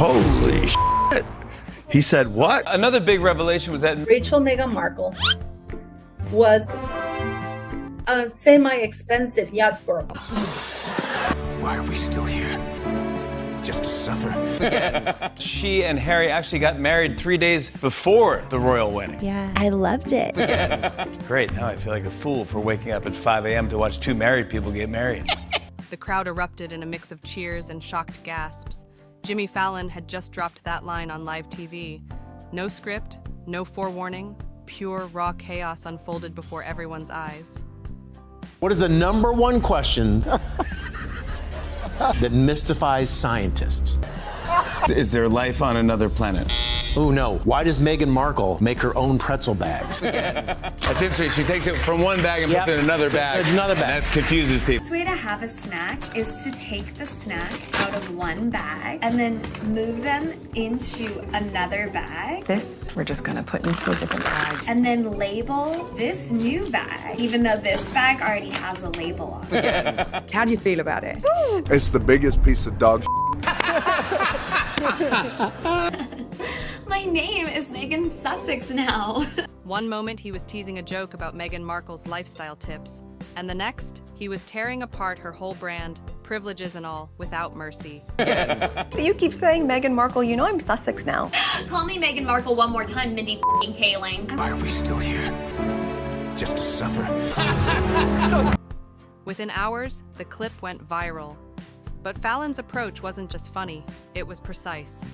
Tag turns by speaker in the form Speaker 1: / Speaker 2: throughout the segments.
Speaker 1: Holy shit. He said what?
Speaker 2: Another big revelation was that
Speaker 3: Meghan Markle was a semi-expensive yacht girl.
Speaker 4: Why are we still here? Just to suffer?
Speaker 2: she and Harry actually got married 3 days before the royal wedding.
Speaker 5: Yeah, I loved it.
Speaker 2: Great, now I feel like a fool for waking up at 5 a.m. to watch two married people get married.
Speaker 6: The crowd erupted in a mix of cheers and shocked gasps. Jimmy Fallon had just dropped that line on live TV. No script, no forewarning, pure raw chaos unfolded before everyone's eyes.
Speaker 7: What is the number one question that mystifies scientists?
Speaker 2: Is there life on another planet?
Speaker 7: Oh no, why does Meghan Markle make her own pretzel bags?
Speaker 2: That's interesting. She takes it from one bag and puts it in another bag.
Speaker 7: It's another bag.
Speaker 2: And that confuses people.
Speaker 8: The best way to have a snack is to take the snack out of one bag and then move them into another bag.
Speaker 9: This, we're just gonna put into a different bag.
Speaker 8: And then label this new bag, even though this bag already has a label on it.
Speaker 9: How do you feel about it?
Speaker 1: It's the biggest piece of dog
Speaker 8: My name is Megan Sussex now.
Speaker 6: One moment he was teasing a joke about Meghan Markle's lifestyle tips, and the next, he was tearing apart her whole brand, privileges and all, without mercy.
Speaker 9: You keep saying Meghan Markle, you know I'm Sussex now.
Speaker 8: Call me Meghan Markle one more time, Mindy f***ing Kaling.
Speaker 4: Why are we still here? Just to suffer?
Speaker 6: Within hours, the clip went viral. But Fallon's approach wasn't just funny, it was precise.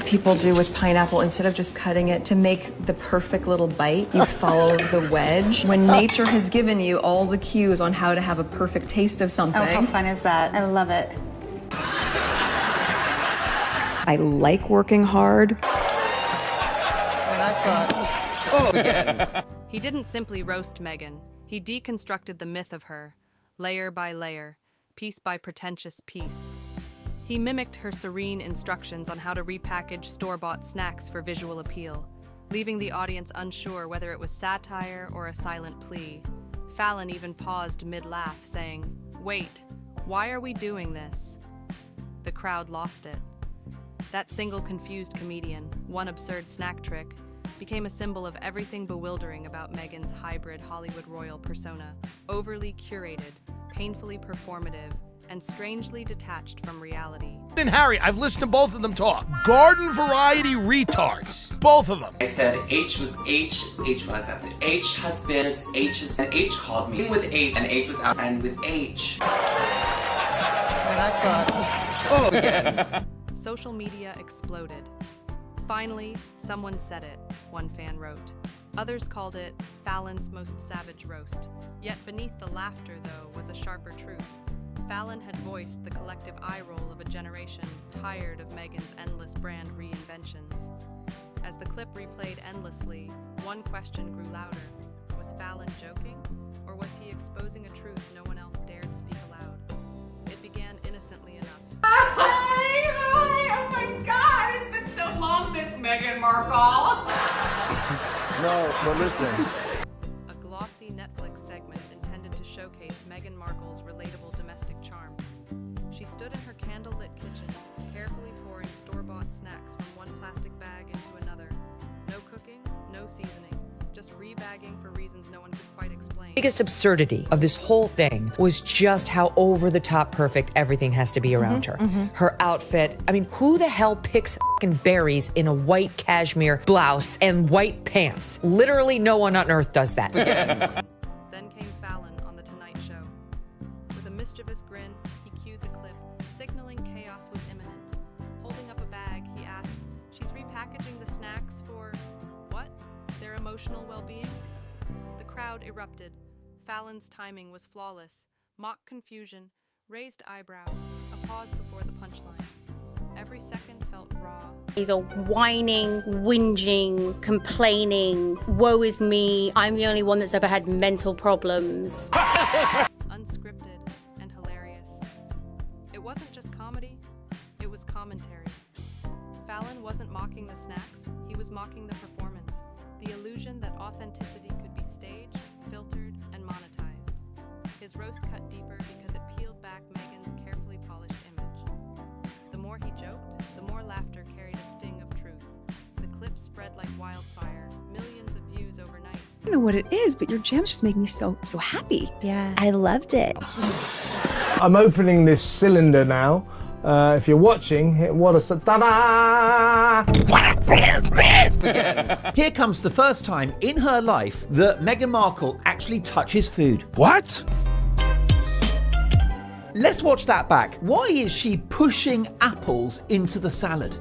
Speaker 9: People do with pineapple, instead of just cutting it to make the perfect little bite, you follow the wedge. When nature has given you all the cues on how to have a perfect taste of something.
Speaker 5: Oh, how fun is that? I love it.
Speaker 9: I like working hard.
Speaker 6: He didn't simply roast Meghan, he deconstructed the myth of her, layer by layer, piece by pretentious piece. He mimicked her serene instructions on how to repackage store-bought snacks for visual appeal, leaving the audience unsure whether it was satire or a silent plea. Fallon even paused mid-laugh, saying, "Wait, why are we doing this?" The crowd lost it. That single confused comedian, one absurd snack trick, became a symbol of everything bewildering about Meghan's hybrid Hollywood royal persona, overly curated, painfully performative, and strangely detached from reality.
Speaker 10: And Harry, I've listened to both of them talk. Garden variety retards. Both of them.
Speaker 11: I said H was H was after. H has been, H has been, H called me with H, and H was out, and with H.
Speaker 10: And I thought,
Speaker 6: Social media exploded. Finally, someone said it, one fan wrote. Others called it Fallon's most savage roast. Yet beneath the laughter, though, was a sharper truth. Fallon had voiced the collective eye roll of a generation tired of Meghan's endless brand reinventions. As the clip replayed endlessly, one question grew louder. Was Fallon joking? Or was he exposing a truth no one else dared speak aloud? It began innocently enough.
Speaker 11: Hi! Oh my God! It's been so long, Miss Meghan Markle!
Speaker 1: No, but listen.
Speaker 6: A glossy Netflix segment intended to showcase Meghan Markle's relatable domestic charm. She stood in her candlelit kitchen, carefully pouring store-bought snacks from one plastic bag into another. No cooking, no seasoning, just rebagging for reasons no one could quite explain.
Speaker 12: The biggest absurdity of this whole thing was just how over-the-top perfect everything has to be around her. Her outfit. I mean, who the hell picks fucking berries in a white cashmere blouse and white pants? Literally no one on earth does that.
Speaker 6: Then came Fallon on The Tonight Show. With a mischievous grin, he cued the clip, signaling chaos was imminent. Holding up a bag, he asked, "She's repackaging the snacks for what? Their emotional well-being?" The crowd erupted. Fallon's timing was flawless. Mock confusion, raised eyebrow, a pause before the punchline. Every second felt raw.
Speaker 5: He's a whining, whinging, complaining, woe is me, I'm the only one that's ever had mental problems.
Speaker 6: Unscripted and hilarious. It wasn't just comedy, it was commentary. Fallon wasn't mocking the snacks, he was mocking the performance, the illusion that authenticity could be staged, filtered, and monetized. His roast cut deeper because it peeled back Meghan's carefully polished image. wildfire, millions of views overnight.
Speaker 9: I don't know what it is, but your jams just make me so happy.
Speaker 13: Yeah, I loved it.
Speaker 14: I'm opening this cylinder now. If you're watching, hit what a ta-da!
Speaker 15: Here comes the first time in her life that Meghan Markle actually touches food.
Speaker 10: What?
Speaker 15: Let's watch that back. Why is she pushing apples into the salad?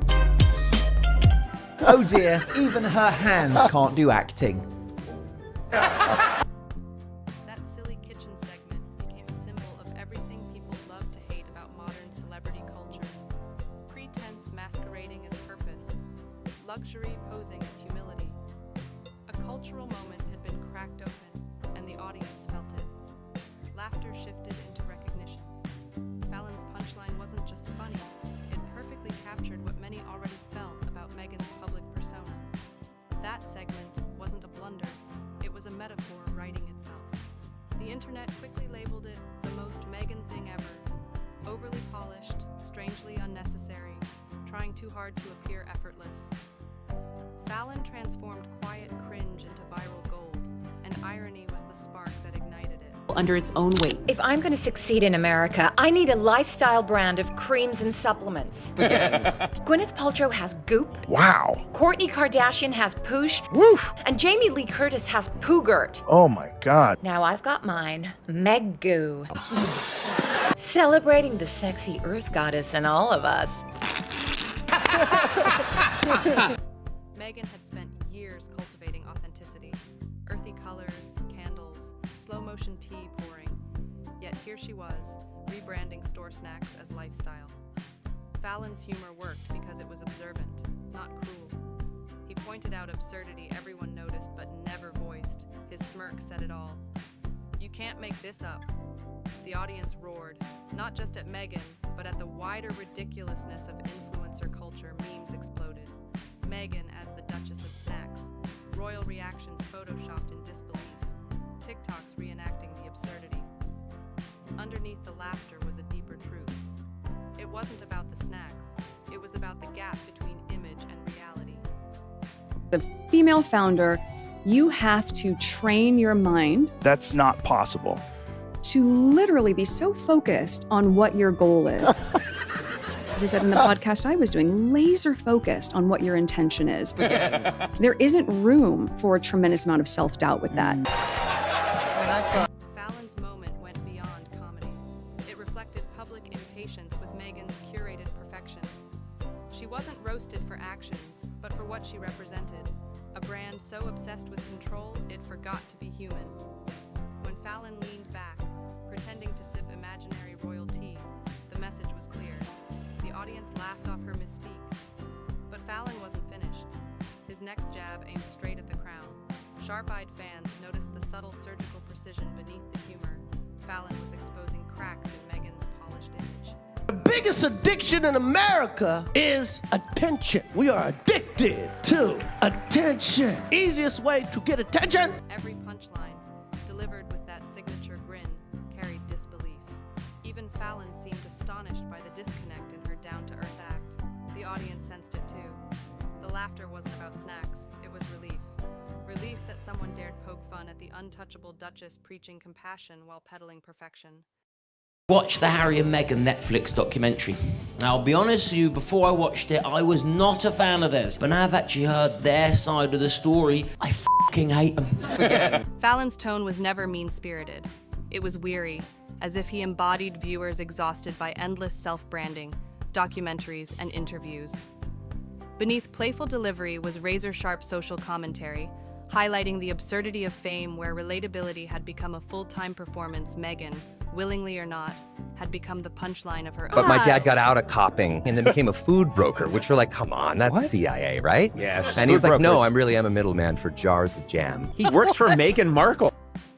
Speaker 15: Oh dear, even her hands can't do acting.
Speaker 6: That silly kitchen segment became a symbol of everything people love to hate about modern celebrity culture. Pretense masquerading as purpose, luxury posing as humility. A cultural moment had been cracked open, and the audience felt it. Laughter shifted into recognition. Fallon's punchline wasn't just funny, it perfectly captured what many already felt about Meghan's public persona. That segment wasn't a blunder, it was a metaphor writing itself. The internet quickly labeled it the most Meghan thing ever. Overly polished, strangely unnecessary, trying too hard to appear effortless. Fallon transformed quiet cringe into viral gold, and irony was the spark that ignited it.
Speaker 16: Under its own weight.
Speaker 17: If I'm going to succeed in America, I need a lifestyle brand of creams and supplements. Gwyneth Paltrow has Goop.
Speaker 10: Wow.
Speaker 17: Kourtney Kardashian has Poosh.
Speaker 10: Woof.
Speaker 17: And Jamie Lee Curtis has Poogert.
Speaker 10: Oh my God.
Speaker 17: Now I've got mine, Meg Goo. Celebrating the sexy earth goddess in all of us.
Speaker 6: Meghan had spent years cultivating authenticity. Earthy colors, candles, slow-motion tea pouring. Yet here she was, rebranding store snacks as lifestyle. Fallon's humor worked because it was observant, not cruel. He pointed out absurdity everyone noticed but never voiced. His smirk said it all. "You can't make this up." The audience roared, not just at Meghan, but at the wider ridiculousness of influencer culture. Memes exploded. Meghan as the Duchess of Snacks. Royal reactions photoshopped in disbelief. TikToks reenacting the absurdity. Underneath the laughter was a deeper truth. It wasn't about the snacks. It was about the gap between image and reality.
Speaker 9: The female founder, you have to train your mind
Speaker 10: That's not possible.
Speaker 9: to literally be so focused on what your goal is. As I said in the podcast I was doing, laser focused on what your intention is. There isn't room for a tremendous amount of self-doubt with that.
Speaker 6: Fallon's moment went beyond comedy. It reflected public impatience with Meghan's curated perfection. She wasn't roasted for actions, but for what she represented. A brand so obsessed with control, it forgot to be human. When Fallon leaned back, pretending to sip imaginary royal tea, the message was clear. The audience laughed off her mystique. But Fallon wasn't finished. His next jab aimed straight at the crown. Sharp-eyed fans noticed the subtle surgical precision beneath the humor. Fallon was exposing cracks in Meghan's polished image.
Speaker 10: The biggest addiction in America is attention. We are addicted to attention. Easiest way to get attention.
Speaker 6: Every punchline, delivered with that signature grin, carried disbelief. Even Fallon seemed astonished by the disconnect in her down-to-earth act. The audience sensed it too. The laughter wasn't about snacks, it was relief. Relief that someone dared poke fun at the untouchable Duchess preaching compassion while peddling perfection.
Speaker 18: Watch the Harry and Meghan Netflix documentary. Now, I'll be honest with you, before I watched it, I was not a fan of theirs. But now I've actually heard their side of the story, I fucking hate them.
Speaker 6: Fallon's tone was never mean-spirited. It was weary, as if he embodied viewers exhausted by endless self-branding, documentaries, and interviews. Beneath playful delivery was razor-sharp social commentary, highlighting the absurdity of fame where relatability had become a full-time performance. Meghan, willingly or not, had become the punchline of her own.
Speaker 19: But my dad got out of copping and then became a food broker, which we're like, come on, that's
Speaker 10: What?
Speaker 19: CIA, right?
Speaker 10: Yes.
Speaker 19: And he's
Speaker 10: food
Speaker 19: like, no,
Speaker 10: brokers.
Speaker 19: I really am a middleman for jars of jam. He works for Meghan Markle.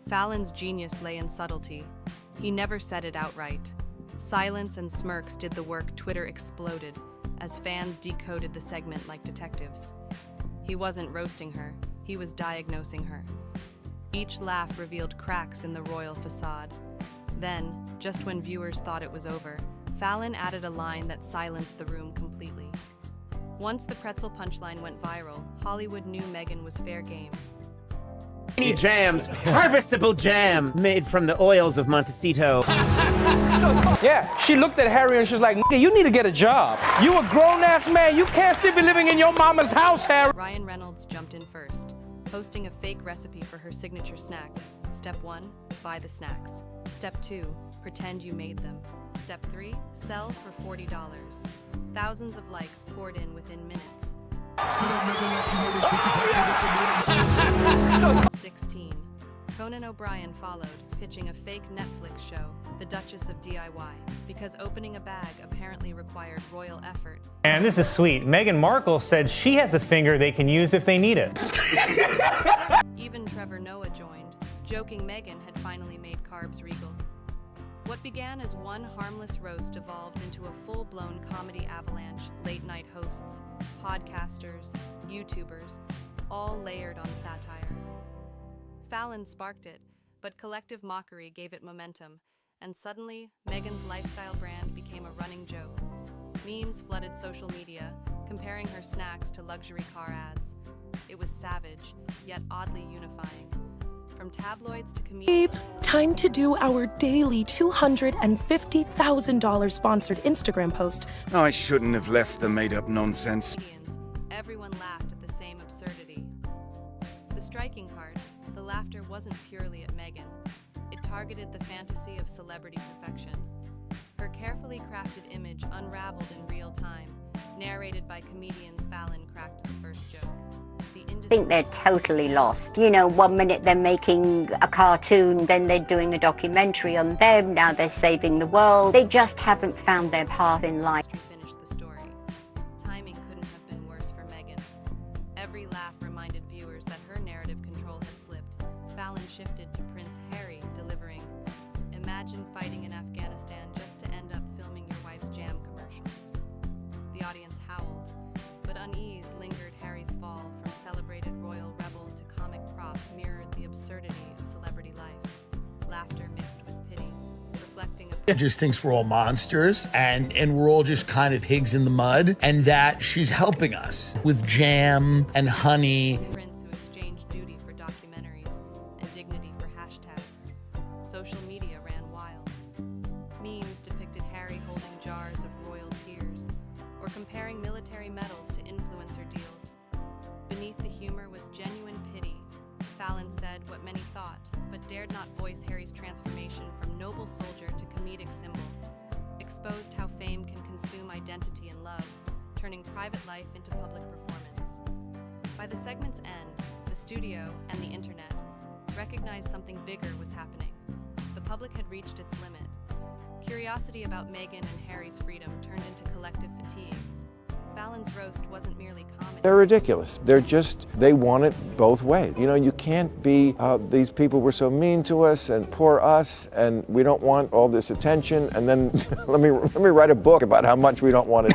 Speaker 6: Fallon's genius lay in subtlety. He never said it outright. Silence and smirks did the work. Twitter exploded as fans decoded the segment like detectives. He wasn't roasting her, he was diagnosing her. Each laugh revealed cracks in the royal facade. Then, just when viewers thought it was over, Fallon added a line that silenced the room completely. Once the pretzel punchline went viral, Hollywood knew Meghan was fair game.
Speaker 13: Jams, harvestable jam made from the oils of Montecito.
Speaker 10: Yeah, she looked at Harry and she was like, "Nigga, you need to get a job. You a grown-ass man. You can't still be living in your mama's house, Harry."
Speaker 6: Ryan Reynolds jumped in first, posting a fake recipe for her signature snack. Step 1, buy the snacks. Step 2, pretend you made them. Step 3, sell for $40. Thousands of likes poured in within minutes. 16. Conan O'Brien followed, pitching a fake Netflix show, The Duchess of DIY, because opening a bag apparently required royal effort.
Speaker 16: And this is sweet. Meghan Markle said she has a finger they can use if they need it.
Speaker 6: Even Trevor Noah joined, joking Meghan had finally made carbs regal. What began as one harmless roast evolved into a full-blown comedy avalanche, late-night hosts, podcasters, YouTubers, all layered on satire. Fallon sparked it, but collective mockery gave it momentum, and suddenly, Meghan's lifestyle brand became a running joke. Memes flooded social media, comparing her snacks to luxury car ads. It was savage, yet oddly unifying. From tabloids to comedians.
Speaker 20: Time to do our daily $250,000 sponsored Instagram post.
Speaker 4: I shouldn't have left the made-up nonsense.
Speaker 6: Everyone laughed at the same absurdity. The striking part, the laughter wasn't purely at Meghan. It targeted the fantasy of celebrity perfection. Her carefully crafted image unraveled in real time, narrated by comedians. Fallon cracked the first joke.
Speaker 21: I think they're totally lost. You know, one minute they're making a cartoon, then they're doing a documentary on them, now they're saving the world. They just haven't found their path in life.
Speaker 6: Finished the story. Timing couldn't have been worse for Meghan. Every laugh reminded viewers that her narrative control had slipped. Fallon shifted to Prince Harry, delivering, "Imagine fighting in Afghanistan just to end up filming your wife's jam commercials." The audience howled, but unease lingered. Harry's fall from celebrated royal rebel to comic prop mirrored the absurdity of celebrity life. Laughter mixed with pity, reflecting a...
Speaker 22: It just thinks we're all monsters and we're all just kind of pigs in the mud, and that she's helping us with jam and honey.
Speaker 6: Prince who exchanged duty for documentaries and dignity for hashtags. Social media ran wild. Memes depicted Harry holding jars of royal tears or comparing military medals to influencer deals. Beneath the humor was genuine pity. Fallon said what many thought, but dared not voice Harry's transformation from noble soldier to comedic symbol. Exposed how fame can consume identity and love, turning private life into public performance. By the segment's end, the studio and the internet recognized something bigger was happening. The public had reached its limit. Curiosity about Meghan and Harry's freedom turned into collective fatigue. Fallon's roast wasn't merely comedy.
Speaker 23: They're ridiculous. They want it both ways. You know, you can't be, these people were so mean to us and poor us, and we don't want all this attention, and then let me write a book about how much we don't want it.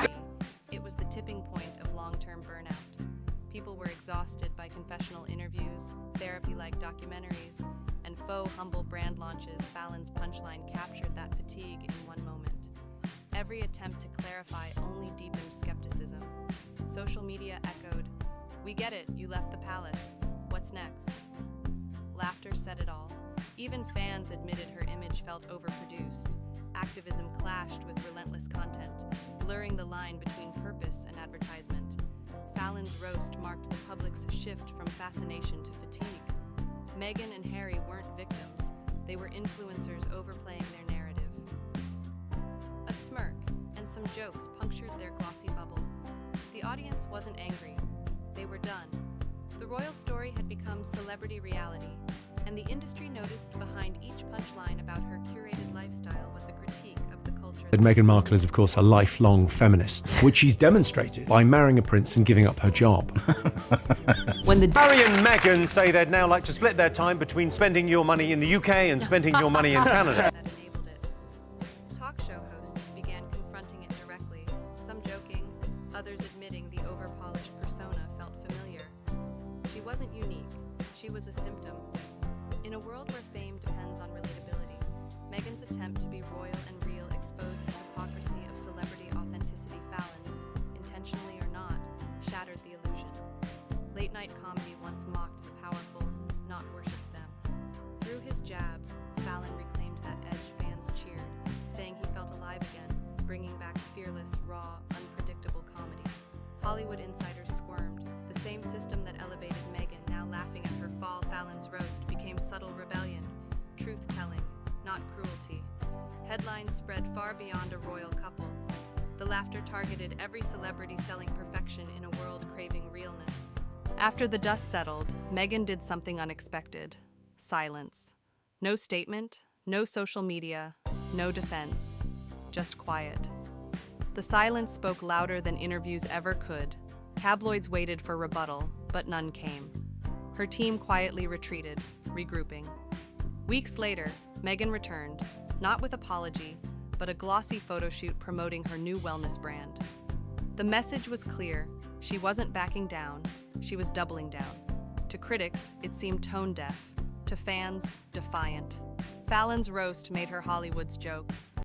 Speaker 6: It was the tipping point of long-term burnout. People were exhausted by confessional interviews, therapy-like documentaries, and faux humble brand launches. Fallon's punchline captured that fatigue in one moment. Every attempt to clarify only deepened skepticism. Social media echoed, "We get it, you left the palace. What's next?" Laughter said it all. Even fans admitted her image felt overproduced. Activism clashed with relentless content, blurring the line between purpose and advertisement. Fallon's roast marked the public's shift from fascination to fatigue. Meghan and Harry weren't victims. They were influencers overplaying their narrative. A smirk and some jokes punctured their glossy bubble. The audience wasn't angry. They were done. The royal story had become celebrity reality, and the industry noticed behind each punchline about her curated lifestyle was a critique of the culture.
Speaker 24: Meghan Markle is, of course, a lifelong feminist, which she's demonstrated by marrying a prince and giving up her job.
Speaker 25: When Harry and Meghan say they'd now like to split their time between spending your money in the UK and spending your money in Canada.
Speaker 6: Talk show hosts began confronting it directly, some joking, others admitting the over-polished persona felt familiar. She wasn't unique, she was a symptom. In a world where fame depends on relatability, Meghan's attempt to be royal and real exposed the hypocrisy of celebrity authenticity. Fallon, intentionally or not, fearless, raw, unpredictable comedy. Hollywood insiders squirmed. The same system that elevated Meghan, now laughing at her fall Fallon's roast, became subtle rebellion. Truth-telling, not cruelty. Headlines spread far beyond a royal couple. The laughter targeted every celebrity selling perfection in a world craving realness. After the dust settled, Meghan did something unexpected. Silence. No statement, no social media, no defense. Just quiet. The silence spoke louder than interviews ever could. Tabloids waited for rebuttal, but none came. Her team quietly retreated, regrouping. Weeks later, Meghan returned, not with apology, but a glossy photo shoot promoting her new wellness brand. The message was clear. She wasn't backing down, she was doubling down. To critics, it seemed tone deaf. To fans, defiant. Fallon's roast made her Hollywood's joke.